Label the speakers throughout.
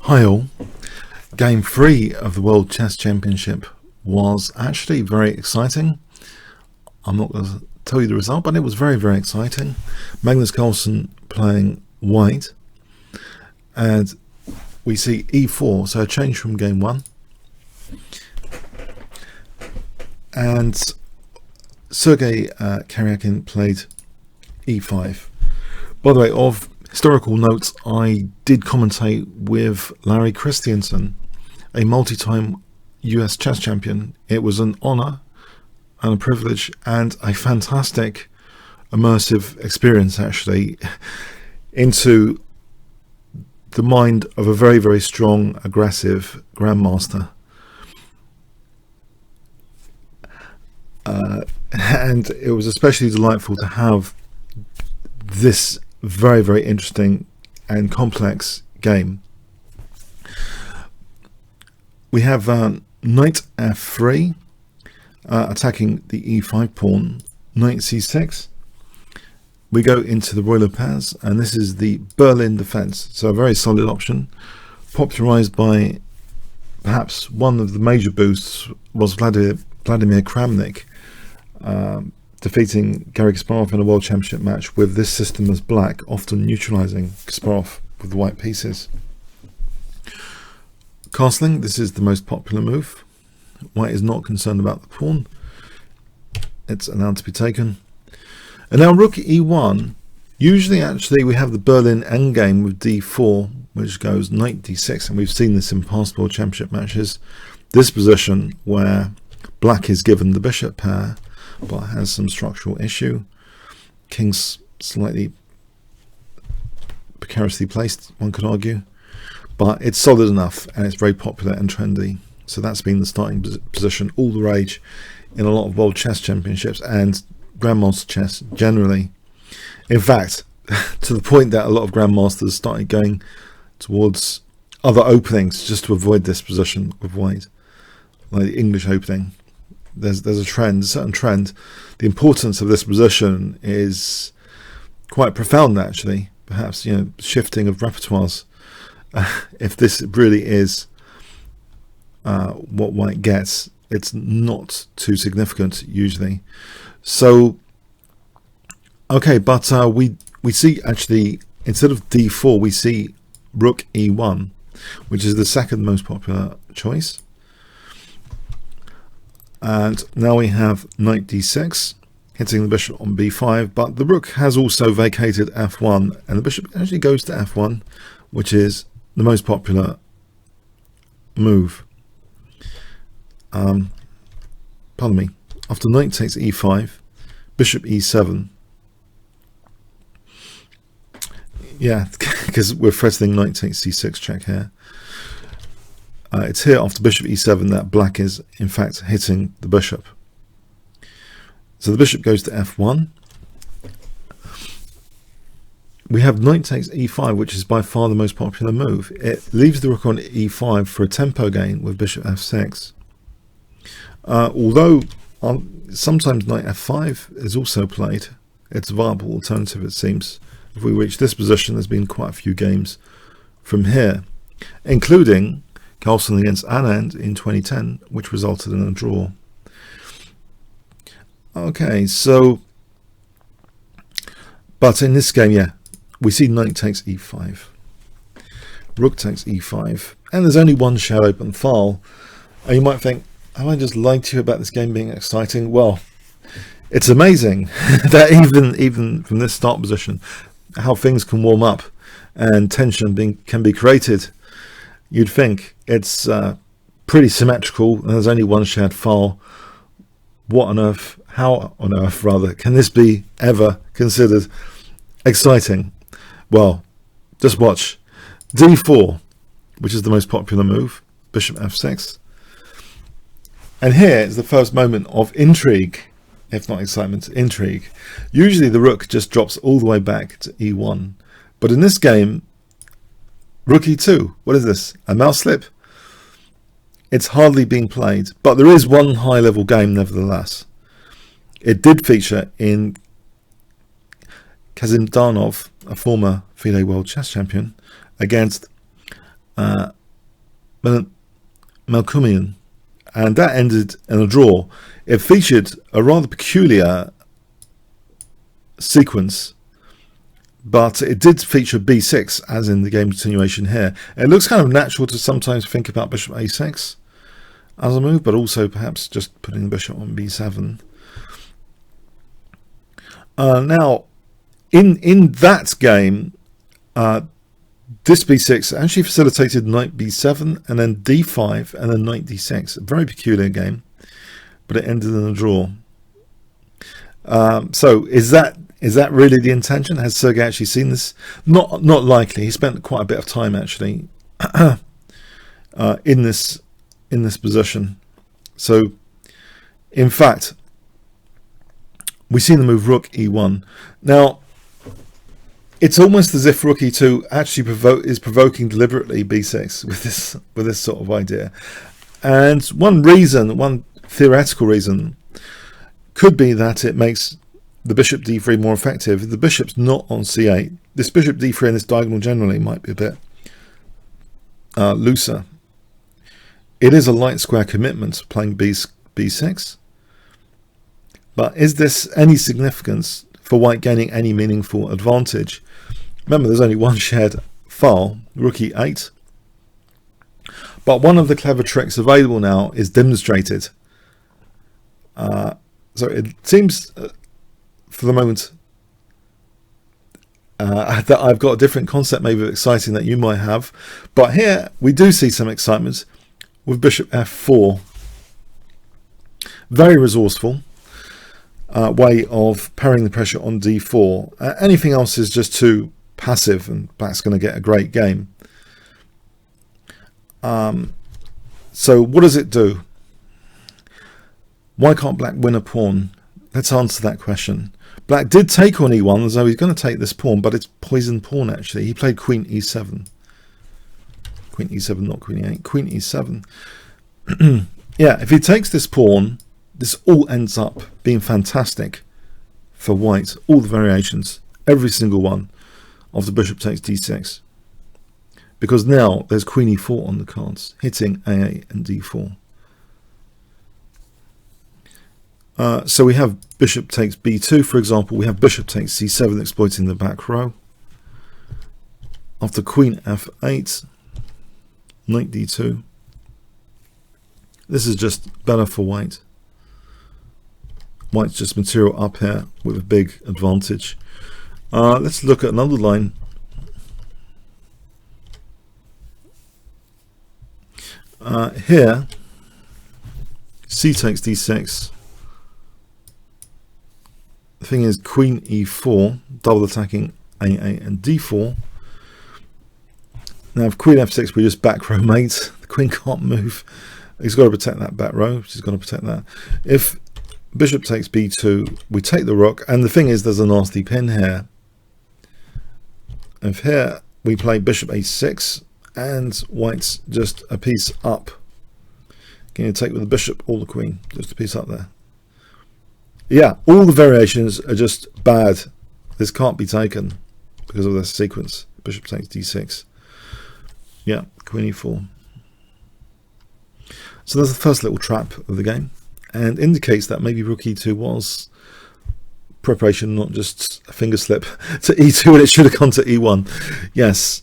Speaker 1: Hi all. Game 3 of the World Chess Championship was actually very exciting. I'm not going to tell you the result, but it was very, very exciting. Magnus Carlsen playing white, and we see e4, so a change from game 1. And Sergey Karjakin played e5. By the way, of historical notes, I did commentate with Larry Christensen, a multi-time US chess champion. It was an honor and a privilege and a fantastic immersive experience, actually, into the mind of a very, very strong, aggressive grandmaster. And it was especially delightful to have this very, very interesting and complex game. We have knight f3 attacking the e5 pawn, knight c6. We go into the Royal Pass, and this is the Berlin defense, so a very solid option, popularized by perhaps one of the major boosts was Vladimir Kramnik defeating Garry Kasparov in a World Championship match with this system as black, often neutralizing Kasparov with the white pieces. Castling, this is the most popular move. White is not concerned about the pawn. It's allowed to be taken. And now rook e1. Usually, actually, we have the Berlin endgame with d4, which goes knight d6, and we've seen this in past World Championship matches. This position where black is given the bishop pair, but has some structural issue. King's slightly precariously placed, one could argue, but it's solid enough and it's very popular and trendy. So that's been the starting position, all the rage in a lot of World Chess Championships and Grandmaster chess generally. In fact, to the point that a lot of Grandmasters started going towards other openings just to avoid this position with white, like the English opening. There's a trend, a certain trend. The importance of this position is quite profound, actually. Perhaps, shifting of repertoires. If this really is what white gets, it's not too significant usually. So, okay, but we see actually, instead of d4, we see rook e1, which is the second most popular choice. And now we have knight d6, hitting the bishop on b5, but the rook has also vacated f1, and the bishop actually goes to f1, which is the most popular move. Pardon me. After knight takes e5, bishop e7. Yeah, because we're threatening knight takes c6 check here. It's here after bishop e7 that black is in fact hitting the bishop. So the bishop goes to f1. We have knight takes e5, which is by far the most popular move. It leaves the rook on e5 for a tempo gain with bishop f6. Although sometimes knight f5 is also played. It's a viable alternative, it seems. If we reach this position, there's been quite a few games from here, including Carlsen against Annotated in 2010, which resulted in a draw. Okay, so, but in this game, yeah, we see knight takes e5, rook takes e5, and there's only one shadow open file. And you might think, have I just lied to you about this game being exciting? Well, it's amazing that even from this start position, how things can warm up and tension can be created. You'd think it's pretty symmetrical, and there's only one shared file. What on earth, how on earth rather, can this be ever considered exciting? Well, just watch. d4, which is the most popular move, bishop f6. And here is the first moment of intrigue, if not excitement, intrigue. Usually the rook just drops all the way back to e1. But in this game, rook e2, what is this? A mouse slip? It's hardly being played, but there is one high-level game nevertheless. It did feature in Kazimdanov, a former FIDE World Chess Champion, against Melkumian, and that ended in a draw. It featured a rather peculiar sequence, but it did feature b6 as in the game continuation here. It looks kind of natural to sometimes think about bishop a6 as a move, but also perhaps just putting the bishop on b7. Now in that game, this b6 actually facilitated knight b7 and then d5 and then knight d6. A very peculiar game, but it ended in a draw. So is that really the intention? Has Sergey actually seen this? Not likely. He spent quite a bit of time actually in this position. So in fact, we see the move rook e1. Now it's almost as if rook e2 actually is provoking deliberately b6 with this sort of idea. And one theoretical reason could be that it makes the bishop d3 more effective. If the bishop's not on c8, this bishop d3 and this diagonal generally might be a bit looser. It is a light square commitment playing b6, but is this any significance for white gaining any meaningful advantage? Remember, there's only one shared file, rook e8, but one of the clever tricks available now is demonstrated. So it seems for the moment that I've got a different concept maybe of exciting that you might have, but here we do see some excitement with bishop f4. Very resourceful way of parrying the pressure on d4. Anything else is just too passive, and black's going to get a great game. So what does it do? Why can't black win a pawn? Let's answer that question. Black did take on e1, as though he's going to take this pawn, but it's poisoned pawn actually. He played queen e7. Queen e7, not queen e8. Queen e7. Yeah, if he takes this pawn, this all ends up being fantastic for white. All the variations, every single one of the bishop takes d6. Because now there's queen e4 on the cards, hitting a8 and d4. So we have bishop takes b2, for example. We have bishop takes c7, exploiting the back row. After queen f8, knight d2. This is just better for white. White's just material up here with a big advantage. Let's look at another line. Here, c takes d6. The thing is queen e4, double attacking a8 and d4. Now if queen f6, we just back row mate. The queen can't move. He's got to protect that back row. She's got to protect that. If bishop takes b2, we take the rook. And the thing is, there's a nasty pin here. If here we play bishop a6, and white's just a piece up. Can you take with the bishop or the queen? Just a piece up there. Yeah, all the variations are just bad. This can't be taken because of this sequence. Bishop takes d6. Yeah, queen e4. So there's the first little trap of the game, and indicates that maybe rook e2 was preparation, not just a finger slip to e2, and it should have gone to e1. Yes.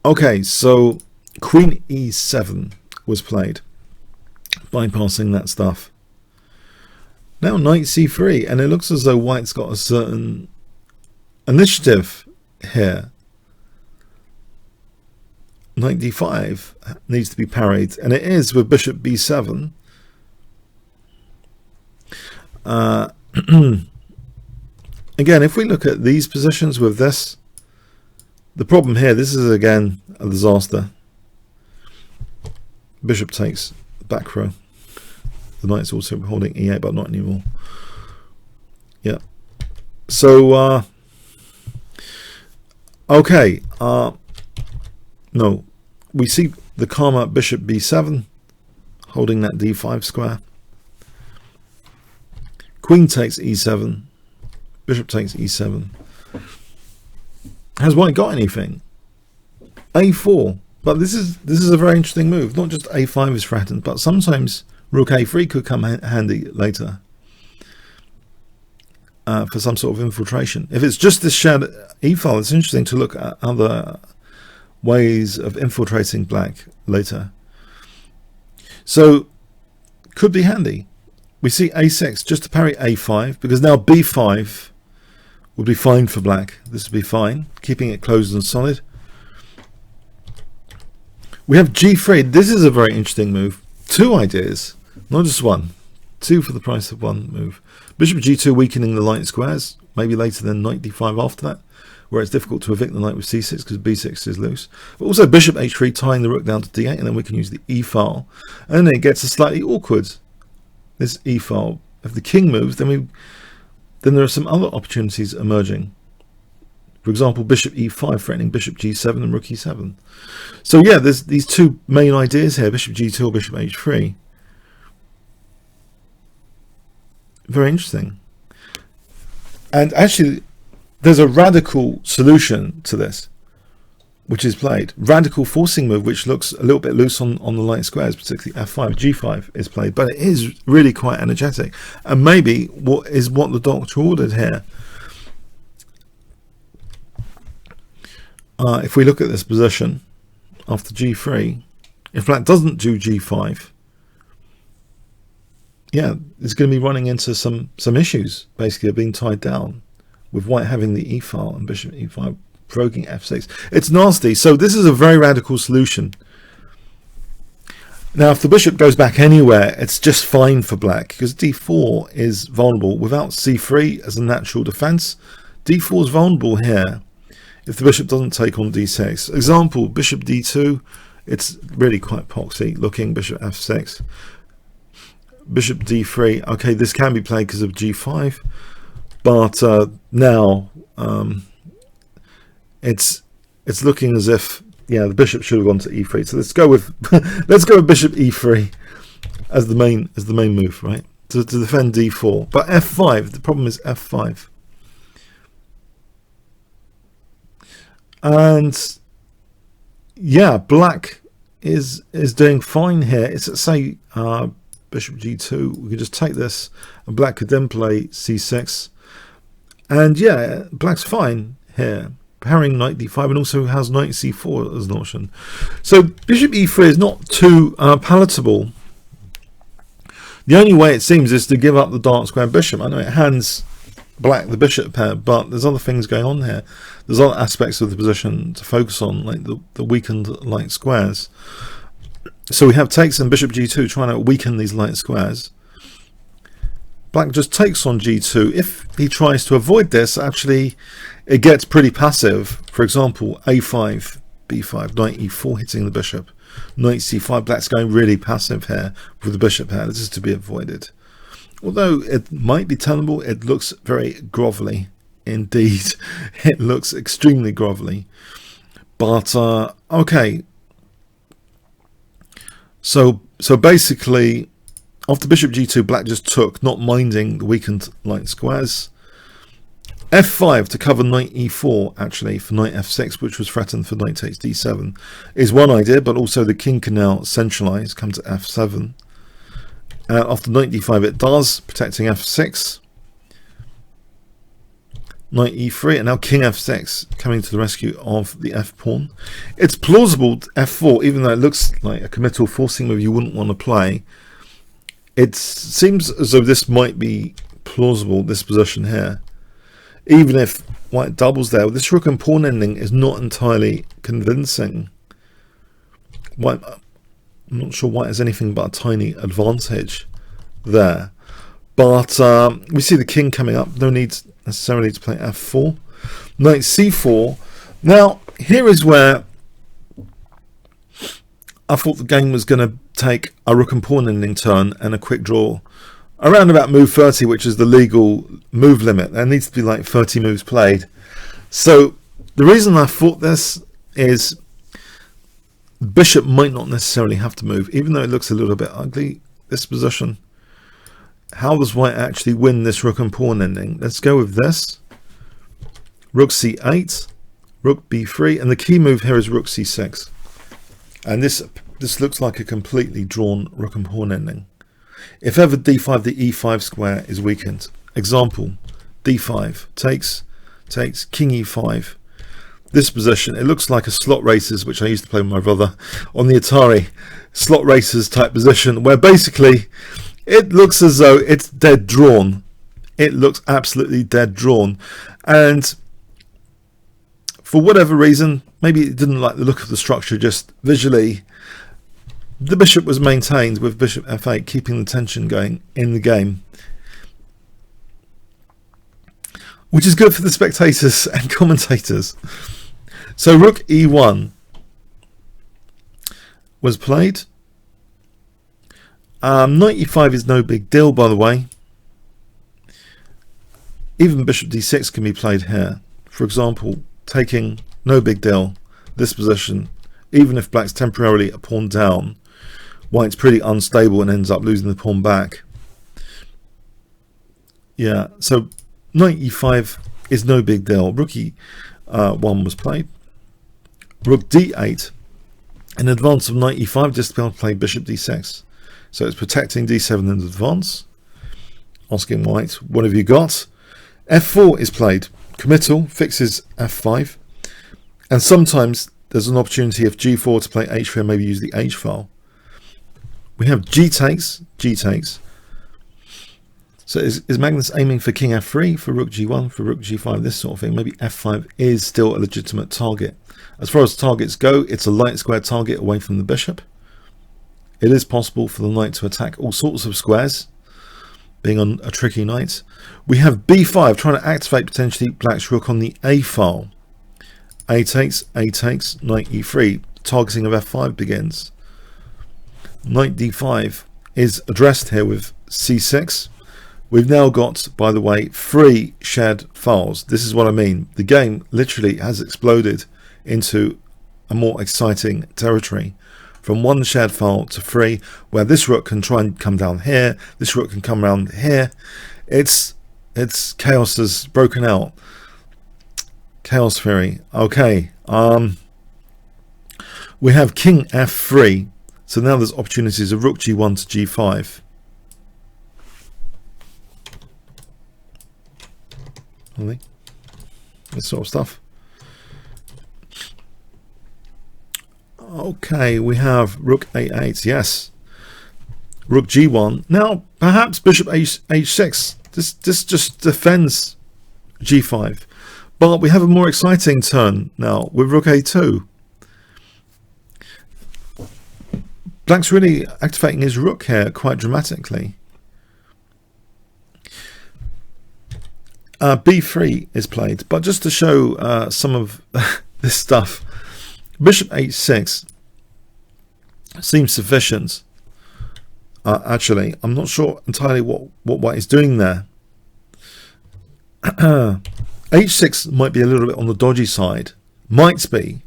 Speaker 1: Okay, so queen e7 was played, bypassing that stuff. Now knight c3, and it looks as though white's got a certain initiative here. Knight d5 needs to be parried, and it is with bishop b7. Again, if we look at these positions with this, the problem here, this is again a disaster. Bishop takes back row. The knight's also holding e8, but not anymore. Yeah. So, okay. No, we see the karma bishop b7 holding that d5 square. Queen takes e7. Bishop takes e7. Has white got anything? a4. But this is a very interesting move. Not just a5 is threatened, but sometimes rook a3 could come handy later for some sort of infiltration. If it's just this shared e-file, it's interesting to look at other ways of infiltrating black later. So could be handy. We see a6 just to parry a5, because now b5 would be fine for black. This would be fine, keeping it closed and solid. We have g3. This is a very interesting move. Two ideas, not just one. Two for the price of one move. Bishop g2 weakening the light squares. Maybe later than knight d5 after that, where it's difficult to evict the knight with c6 because b6 is loose. But also bishop h3 tying the rook down to d8, and then we can use the e-file. And then it gets slightly awkward, this e-file. If the king moves, then there are some other opportunities emerging. For example, bishop e5 threatening bishop g7 and rook e7. So yeah, there's these two main ideas here, bishop g2 or bishop h3. Very interesting. And actually, there's a radical solution to this, which is played. Radical forcing move, which looks a little bit loose on the light squares, particularly f5, g5 is played, but it is really quite energetic. And maybe what the doctor ordered here. If we look at this position after g3, if black doesn't do g5, yeah, it's going to be running into some issues, basically, of being tied down, with white having the e-file and bishop e5 provoking f6. It's nasty. So this is a very radical solution. Now, if the bishop goes back anywhere, it's just fine for black, because d4 is vulnerable. Without c3 as a natural defense, d4 is vulnerable here if the bishop doesn't take on d6. Example, bishop d2, it's really quite poxy looking. Bishop f6, bishop d3. Okay, this can be played because of g5, but now it's looking as if, yeah, the bishop should have gone to e3. So let's go with let's go with bishop e3 as the main move, right? To defend d4. But f5, the problem is f5. And yeah, black is doing fine here. It's, say, bishop g2. We could just take this, and black could then play c6. And yeah, black's fine here, parrying knight d5, and also has knight c4 as an option. So bishop e3 is not too palatable. The only way it seems is to give up the dark square bishop. I know it hands black the bishop pair, but there's other things going on here. There's other aspects of the position to focus on, like the weakened light squares. So we have takes and bishop g2 trying to weaken these light squares. Black just takes on g2. If he tries to avoid this, actually it gets pretty passive. For example, a5, b5, knight e4 hitting the bishop, knight c5. Black's going really passive here with the bishop pair. This is to be avoided. Although it might be tenable, it looks very grovelly indeed. It looks extremely grovelly. But okay. So basically, after bishop g2, black just took, not minding the weakened light squares. f5 to cover knight e4, actually, for knight f6, which was threatened for knight takes d7, is one idea, but also the king can now centralize, come to f7. After knight d5 it does, protecting f6. Knight e3, and now king f6 coming to the rescue of the f pawn. It's plausible f4, even though it looks like a committal forcing move you wouldn't want to play. It seems as though this might be plausible, this position here. Even if white doubles there, this rook and pawn ending is not entirely convincing. White, I'm not sure white has anything but a tiny advantage there. But we see the king coming up. No need necessarily to play f4. Knight c4. Now, here is where I thought the game was going to take a rook and pawn ending turn and a quick draw. Around about move 30, which is the legal move limit. There needs to be like 30 moves played. So the reason I thought this is bishop might not necessarily have to move, even though it looks a little bit ugly, this position. How does white actually win this rook and pawn ending? Let's go with this. Rook c8, rook b3, and the key move here is rook c6. And this looks like a completely drawn rook and pawn ending. If ever d5, the e5 square is weakened. Example, d5 takes, king e5. This position, it looks like a slot racers, which I used to play with my brother on the Atari, slot racers type position, where basically it looks as though it's dead drawn. It looks absolutely dead drawn. And for whatever reason, maybe it didn't like the look of the structure just visually, the bishop was maintained with bishop f8, keeping the tension going in the game, which is good for the spectators and commentators. So rook e1 was played. Knight e5 is no big deal, by the way. Even bishop d6 can be played here. For example, taking, no big deal. This position, even if black's temporarily a pawn down, white's pretty unstable and ends up losing the pawn back. Yeah, so knight e5 is no big deal. Rook e1 was played. Rook d8 in advance of knight e5, just to be able to play bishop d6. So it's protecting d7 in advance. Asking white, what have you got? f4 is played. Committal fixes f5. And sometimes there's an opportunity if g4 to play h3 and maybe use the h file. We have g takes. So is Magnus aiming for king f3, for rook g1, for rook g5, this sort of thing? Maybe f5 is still a legitimate target. As far as targets go, it's a light square target away from the bishop. It is possible for the knight to attack all sorts of squares, being on a tricky knight. We have b5, trying to activate potentially black's rook on the a file. A takes, knight e3, targeting of f5 begins. Knight d5 is addressed here with c6. We've now got, by the way, 3 shared files. This is what I mean. The game literally has exploded into a more exciting territory. From 1 shared file to 3, where this rook can try and come down here, this rook can come around here. It's chaos has broken out. Chaos theory. Okay. We have king f3. So now there's opportunities of rook g1 to g5. This sort of stuff. Okay, we have rook a8, yes. Rook g1. Now, perhaps bishop h6. This just defends g5. But we have a more exciting turn now with rook a2. Black's really activating his rook here quite dramatically. b3 is played, but just to show some of this stuff, bishop h6 seems sufficient. Actually, I'm not sure entirely what white is doing there. h6 might be a little bit on the dodgy side. Might be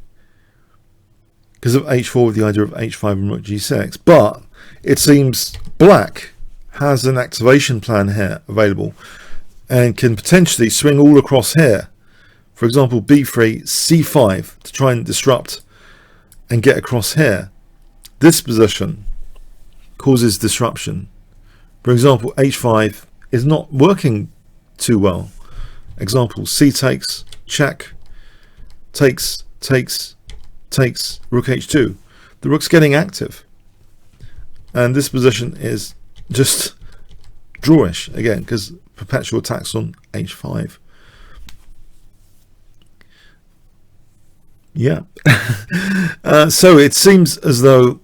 Speaker 1: because of h4 with the idea of h5 and rook g6. But it seems black has an activation plan here available and can potentially swing all across here. For example, b3, c5 to try and disrupt and get across here. This position causes disruption. For example, h5 is not working too well. Example, c takes, check, takes, rook h2. The rook's getting active. And this position is just drawish again because perpetual attacks on h5. Yeah. So it seems as though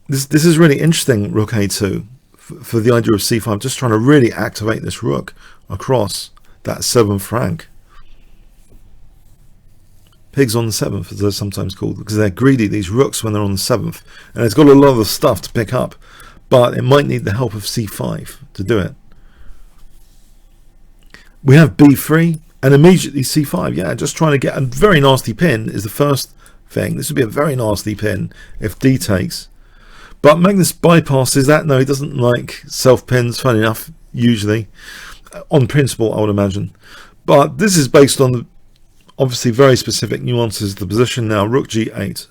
Speaker 1: this is really interesting, rook a2, for the idea of c5, just trying to really activate this rook across that 7th rank. Pigs on the 7th, as they're sometimes called, because they're greedy, these rooks, when they're on the 7th. And it's got a lot of stuff to pick up, but it might need the help of c5 to do it. We have b3 and immediately c5. Yeah, just trying to get a very nasty pin is the first thing. This would be a very nasty pin if d takes. But Magnus bypasses that. No, he doesn't like self-pins, funny enough, usually. On principle, I would imagine. But this is based on the obviously very specific nuances of the position now. Rook g8.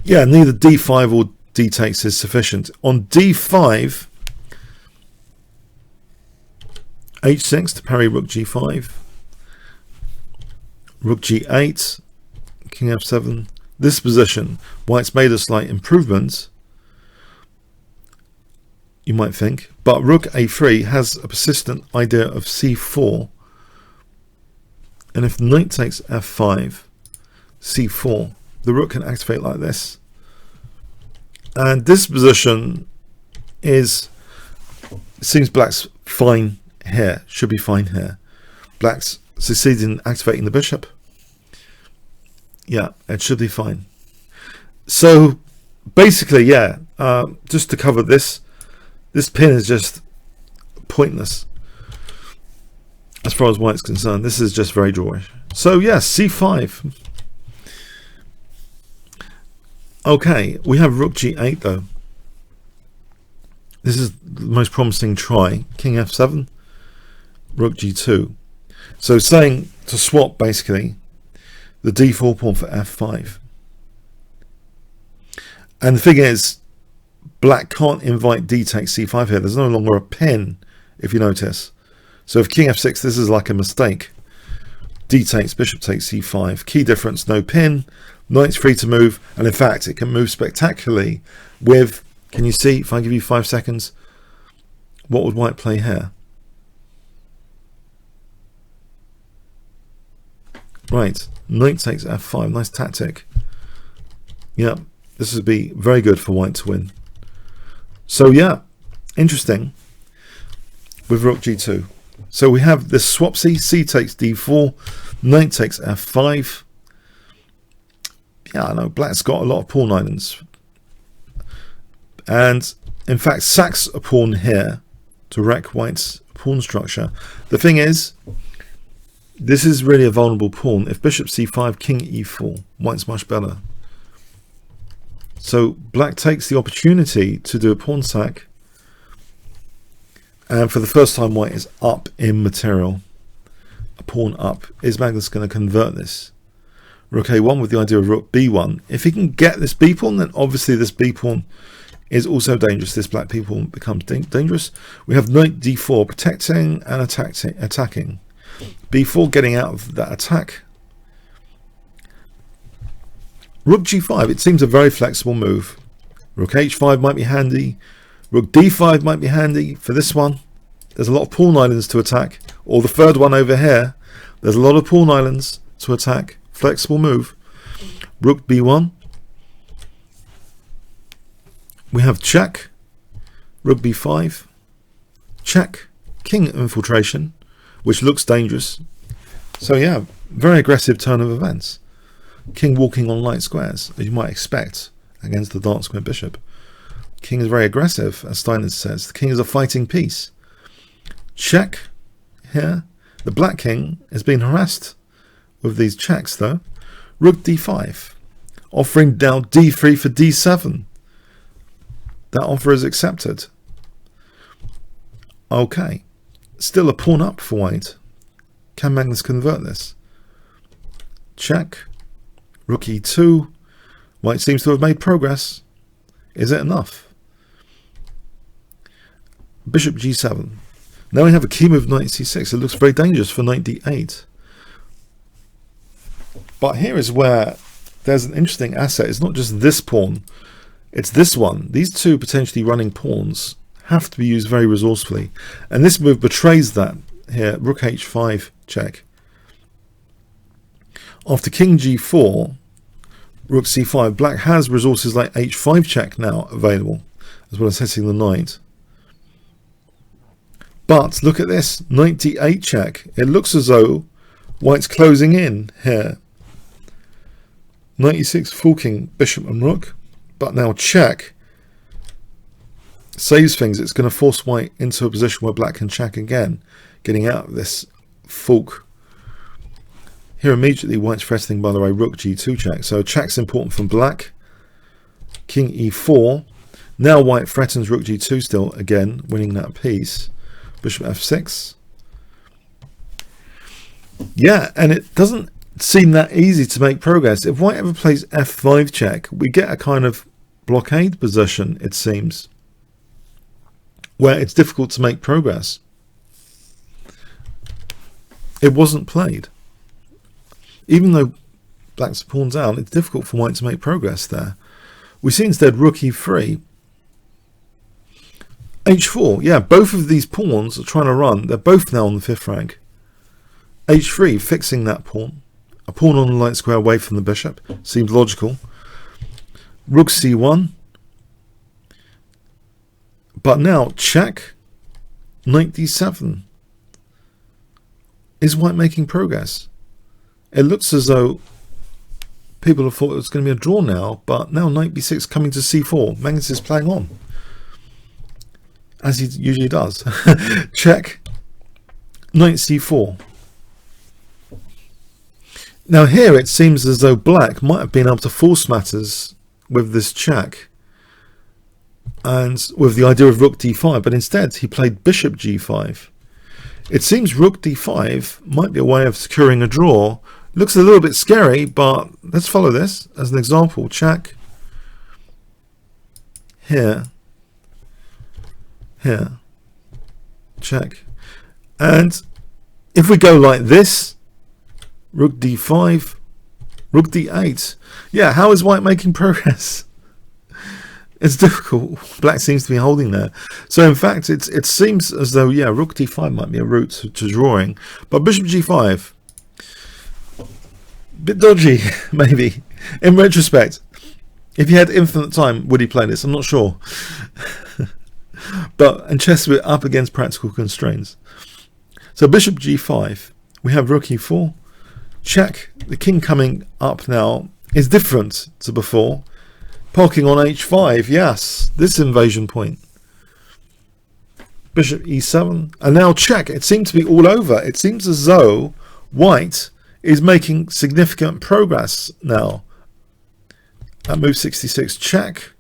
Speaker 1: Yeah, neither d5 or d takes is sufficient. On d5, h6 to parry rook g5, rook g8, king f7. This position, white's made a slight improvement, you might think, but rook a3 has a persistent idea of c4, and if knight takes f5, c4, the rook can activate like this, and this position seems black's fine here, should be fine here. Black's succeeded in activating the bishop. Yeah, it should be fine. So basically, yeah, just to cover this pin is just pointless as far as white's concerned. This is just very drawish. So yeah, c5. Okay, we have rook g8 though. This is the most promising try. King f7, rook g2. So saying to swap basically the d4 pawn for f5. And the thing is, black can't invite d takes c5 here. There's no longer a pin, if you notice. So if king f6, this is like a mistake. D takes, bishop takes c5. Key difference, no pin. Knight's free to move, and in fact it can move spectacularly with, can you see, if I give you 5 seconds, what would white play here? Right, knight takes f5, nice tactic. Yeah, this would be very good for white to win. So yeah, interesting with rook g2. So we have this swapsy, c takes d4, knight takes f5. Yeah, I know black's got a lot of pawn islands, and in fact sacks a pawn here to wreck white's pawn structure. The thing is, this is really a vulnerable pawn. If bishop c5, king e4, white's much better. So black takes the opportunity to do a pawn sack, and for the first time white is up in material. A pawn up. Is Magnus going to convert this? Rook a1 with the idea of rook b1. If he can get this b pawn, then obviously this b pawn is also dangerous. This black b pawn becomes dangerous. We have knight d4 protecting and attacking. b4 getting out of that attack. Rook g5, it seems a very flexible move. Rook h5 might be handy. Rook d5 might be handy for this one. There's a lot of pawn islands to attack. Or the third one over here. There's a lot of pawn islands to attack. Flexible move. Rook b1. We have check. Rook b5. Check. King infiltration, which looks dangerous. So yeah, very aggressive turn of events. King walking on light squares, as you might expect against the dark square bishop. King is very aggressive, as Steiner says. The king is a fighting piece. Check here. The black king is being harassed with these checks though. Rook d5, offering down d3 for d7. That offer is accepted. Okay, still a pawn up for white. Can Magnus convert this? Check. Rook e2. White seems to have made progress. Is it enough? Bishop g7. Now we have a key move knight c6. It looks very dangerous for knight d8. But here is where there's an interesting asset. It's not just this pawn, it's this one. These two potentially running pawns have to be used very resourcefully. And this move betrays that here. Rook h5 check. After king g4, rook c5, black has resources like h5 check now available, as well as hitting the knight. But look at this, knight d8 check. It looks as though white's closing in here. Knight e6 forking bishop and rook, but now check saves things. It's going to force white into a position where black can check again, getting out of this fork. Here immediately white's threatening, by the way, rook g2 check. So check's important from black. King e4. Now white threatens rook g2 still, again, winning that piece. Bishop f6. Yeah, and it doesn't seem that easy to make progress. If white ever plays f5 check, we get a kind of blockade position, it seems, where it's difficult to make progress. It wasn't played. Even though black's pawns out, it's difficult for white to make progress there. We see instead rook e3. h4, yeah, both of these pawns are trying to run. They're both now on the 5th rank. h3, fixing that pawn. A pawn on the light square away from the bishop. Seems logical. Rook c1. But now, check. Knight d7. Is white making progress? It looks as though people have thought it was going to be a draw now, but now knight b6 coming to c4. Magnus is playing on, as he usually does. Check. Knight c4. Now here it seems as though black might have been able to force matters with this check and with the idea of rook d5, but instead he played bishop g5. It seems rook d5 might be a way of securing a draw. Looks a little bit scary, but let's follow this as an example. Check. Here. Here. Check. And if we go like this, rook d5, rook d8. Yeah, how is white making progress? It's difficult. Black seems to be holding there. So in fact, it seems as though, yeah, rook d5 might be a route to drawing. But bishop g5, bit dodgy, maybe. In retrospect, if he had infinite time, would he play this? I'm not sure. But in chess, we're up against practical constraints. So bishop g5, we have rook e4. Check. The king coming up now is different to before. Parking on h5, yes, this invasion point. Bishop e7, and now check. It seems to be all over. It seems as though white is making significant progress now. At move 66, check.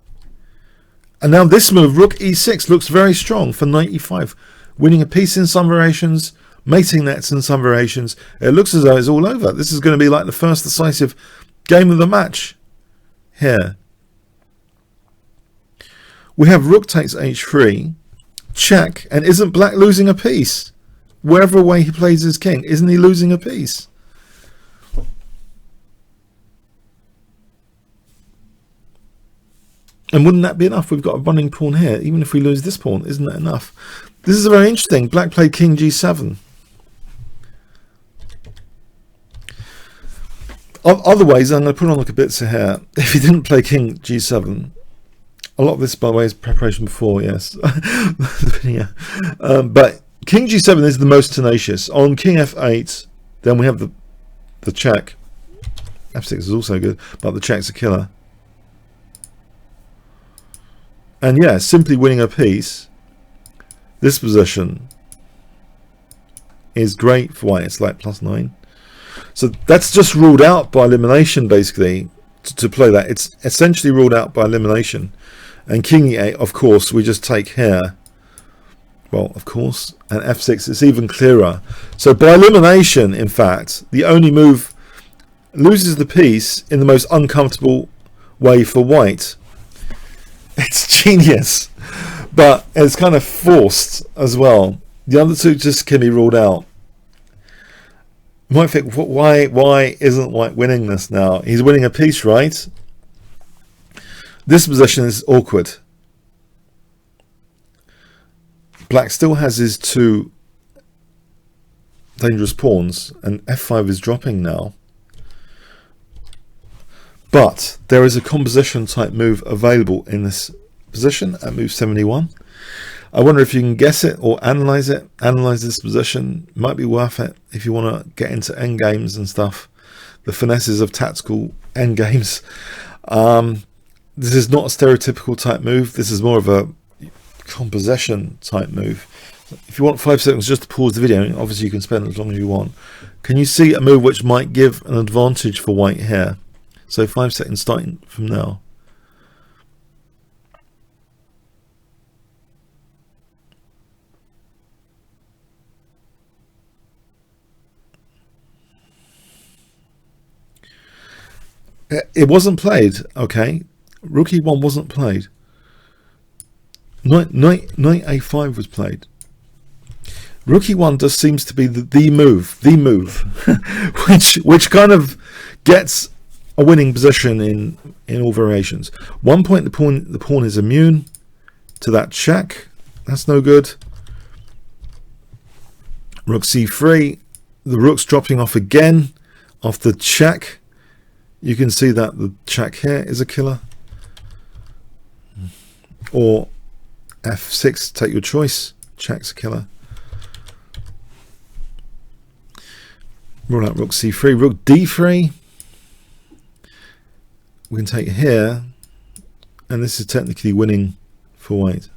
Speaker 1: And now this move, rook e6, looks very strong for knight e5. Winning a piece in some variations, mating nets in some variations. It looks as though it's all over. This is going to be like the first decisive game of the match here. We have rook takes h3, check, and isn't black losing a piece? Wherever way he plays his king, isn't he losing a piece? And wouldn't that be enough? We've got a running pawn here. Even if we lose this pawn, isn't that enough? This is very interesting. Black played king g7. Otherwise, I'm going to put on like a bit here. If he didn't play king g7, a lot of this, by the way, is preparation before, yes. Yeah. But king g7 is the most tenacious. On king f8, then we have the check. f6 is also good, but the check's a killer. And yeah, simply winning a piece, this position is great for white. It's like +9. So that's just ruled out by elimination, basically, to play that. It's essentially ruled out by elimination. And king e8, of course, we just take here. Well, of course. And f6, it's even clearer. So by elimination, in fact, the only move loses the piece in the most uncomfortable way for white. It's genius. But it's kind of forced as well. The other two just can be ruled out. You might think, why isn't white winning this now? He's winning a piece, right? This position is awkward. Black still has his two dangerous pawns, and f5 is dropping now. But there is a composition type move available in this position at move 71. I wonder if you can guess it or analyze it. Analyze this position. Might be worth it if you want to get into endgames and stuff. The finesses of tactical endgames. This is not a stereotypical type move. This is more of a composition type move. If you want 5 seconds just to pause the video, obviously you can spend as long as you want. Can you see a move which might give an advantage for white here? So 5 seconds starting from now. It wasn't played, okay? Rook e1 wasn't played. Knight a5 was played. Rook e1 just seems to be the move, which kind of gets a winning position in all variations. 1 point the pawn is immune to that check. That's no good. Rook c3. The rook's dropping off again off the check. You can see that the check here is a killer. Or f6, take your choice. Check's a killer. Rule out rook c3. Rook d3. We can take here, and this is technically winning for white.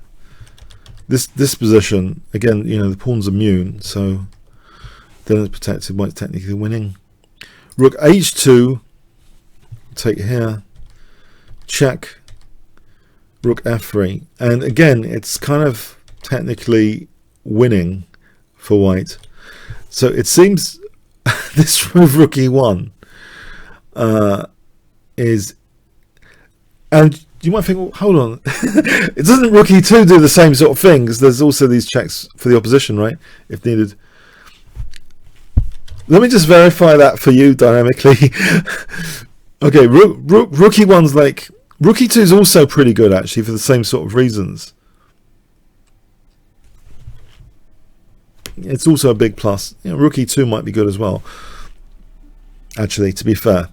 Speaker 1: This position, again, you know, the pawn's immune, so then it's protected. White's technically winning. Rook h2. Take here, check, rook f3, and again it's kind of technically winning for white. So it seems this move rook e1 is, and you might think, well, hold on, it doesn't rook e2 do the same sort of thing, because there's also these checks for the opposition, right, if needed. Let me just verify that for you dynamically. Okay, rook e1's like, rook e2 is also pretty good actually for the same sort of reasons. It's also a big plus. You know, rook e2 might be good as well, actually, to be fair.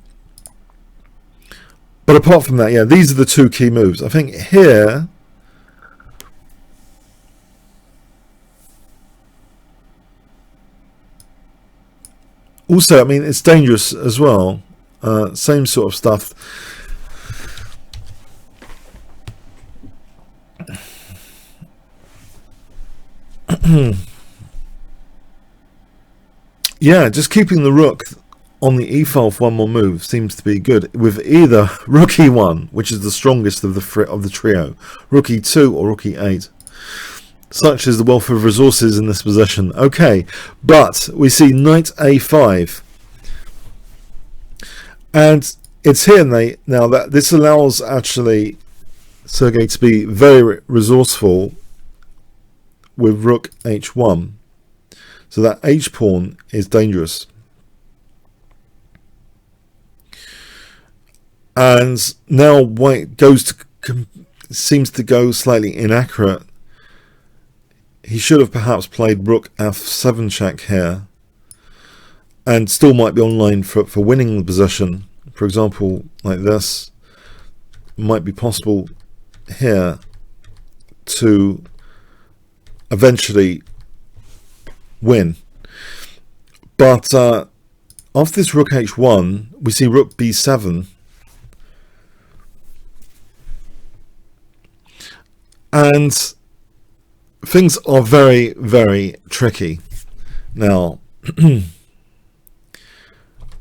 Speaker 1: But apart from that, yeah, these are the two key moves. I think here, also, I mean, it's dangerous as well. Same sort of stuff. Yeah, just keeping the rook on the e-file for one more move seems to be good, with either rook e1, which is the strongest of the trio, rook e2 or rook e8. Such is the wealth of resources in this position. Okay, but we see knight a5. And it's here now that this allows actually Sergey to be very resourceful with rook h1. So that h pawn is dangerous. And now white seems to go slightly inaccurate. He should have perhaps played rook f7 check here, and still might be online for winning the position. For example, like this, might be possible here to eventually win. But after this rook h1, we see rook b7. And things are very, very tricky. Now,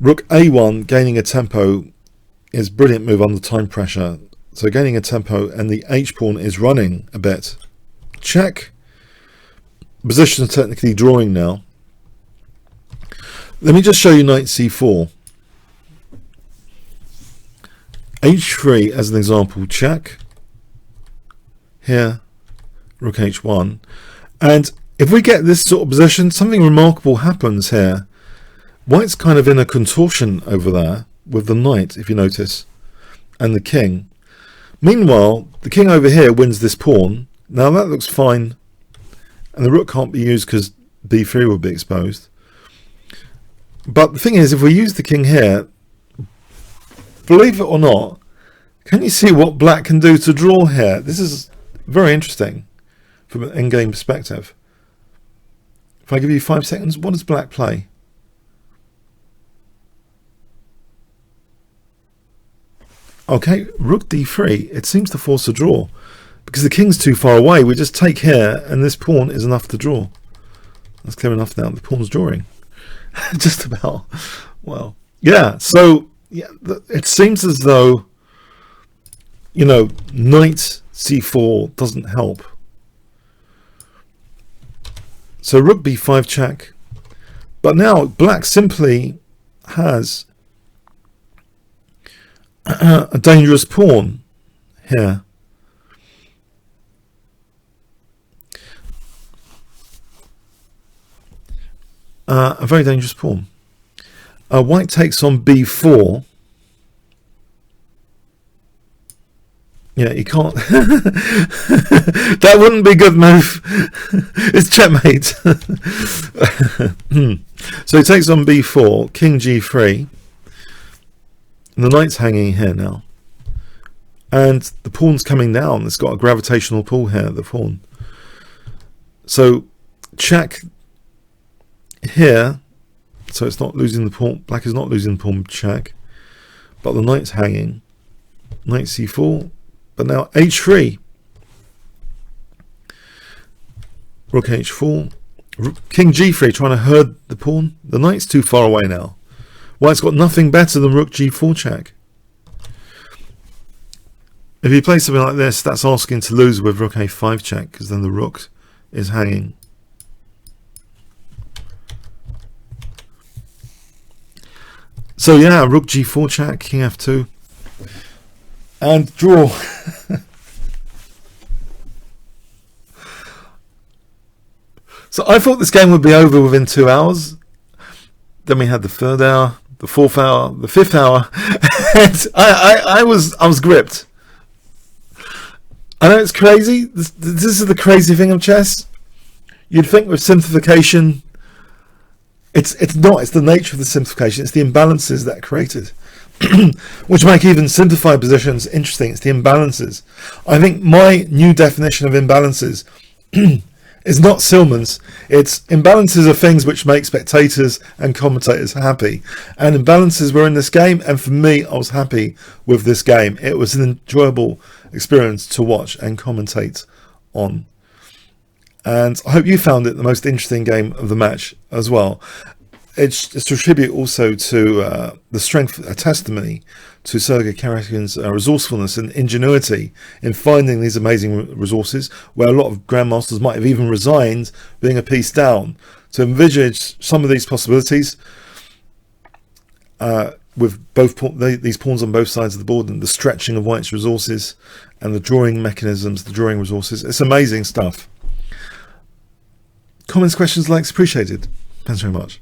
Speaker 1: rook a1 gaining a tempo is a brilliant move under time pressure. So gaining a tempo, and the h pawn is running a bit. Check. Position is technically drawing now. Let me just show you knight c4. h3 as an example. Check. Here, rook h1. And if we get this sort of position, something remarkable happens here. White's kind of in a contortion over there with the knight, if you notice, and the king. Meanwhile, the king over here wins this pawn. Now that looks fine, and the rook can't be used because b3 will be exposed. But the thing is, if we use the king here, believe it or not, can you see what black can do to draw here? This is very interesting from an endgame perspective. If I give you 5 seconds, what does black play? Okay, rook d3. It seems to force a draw because the king's too far away. We just take here, and this pawn is enough to draw. That's clear enough now. The pawn's drawing. Just about. Well, yeah. So yeah, it seems as though, you know, knight c4 doesn't help. So rook b5 check. But now black simply has a dangerous pawn here. A very dangerous pawn. White takes on b4. Yeah, you can't. That wouldn't be a good move. It's checkmate. So he takes on b4, king g3. And the knight's hanging here now. And the pawn's coming down. It's got a gravitational pull here, the pawn. So check here. So it's not losing the pawn. Black is not losing the pawn check. But the knight's hanging. Knight c4. But now h3. Rook h4. King g3 trying to herd the pawn. The knight's too far away now. White's got nothing better than rook g4 check. If you play something like this, that's asking to lose with rook a5 check, because then the rook is hanging. So yeah, rook g4 check, king f2. And draw. So I thought this game would be over within 2 hours. Then we had the 3rd hour, the 4th hour, the 5th hour. And I was gripped. I know it's crazy. This is the crazy thing of chess. You'd think with simplification, it's not. It's the nature of the simplification. It's the imbalances that are created, which make even simplified positions interesting. It's the imbalances. I think my new definition of imbalances is not Silman's. It's imbalances are things which make spectators and commentators happy. And imbalances were in this game, and for me, I was happy with this game. It was an enjoyable experience to watch and commentate on. And I hope you found it the most interesting game of the match as well. It's a tribute also to the strength, a testimony to Sergey Karjakin's resourcefulness and ingenuity in finding these amazing resources, where a lot of grandmasters might have even resigned being a piece down. To envisage some of these possibilities with these pawns on both sides of the board, and the stretching of White's resources and the drawing mechanisms, the drawing resources, it's amazing stuff. Comments, questions, likes appreciated. Thanks very much.